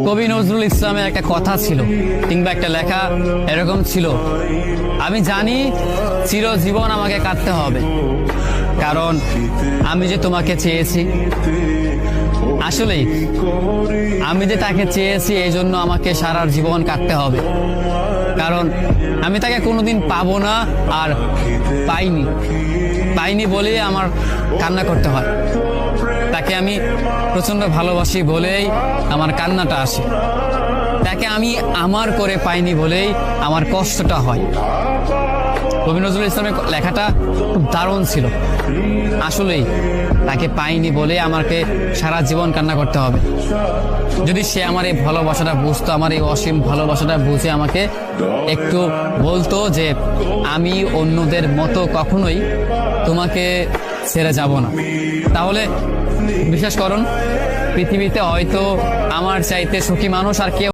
কবি নজরুল ইসলামের একটা কথা ছিল কিংবা একটা লেখা এরকম ছিল, আমি জানি চিরজীবন আমাকে কাটতে হবে, কারণ আমি যে তোমাকে চেয়েছি। আসলেই আমি যে তাকে চেয়েছি এই জন্য আমাকে সারা জীবন কাটতে হবে, কারণ আমি তাকে কোনোদিন পাবো না, আর পাইনি বলেই আমার কান্না করতে হয়। তাকে আমি প্রচন্ড ভালোবাসি বলেই আমার কান্নাটা আসে, তাকে আমি আমার করে পাইনি বলেই আমার কষ্টটা হয়। কবি নজরুল ইসলামের লেখাটা খুব দারুণ ছিল। আসলেই তাকে পাইনি বলে আমাকে সারা জীবন কান্না করতে হবে। যদি সে আমার এই ভালোবাসাটা বুঝতো, আমার এই অসীম ভালোবাসাটা বুঝে আমাকে একটু বলতো যে আমি অন্যদের মতো কখনোই তোমাকে ছেড়ে যাব না, তাহলে বিশ্বাস করুন পৃথিবীতে হয়তো আমার চাইতে সুখী মানুষ আর কেউ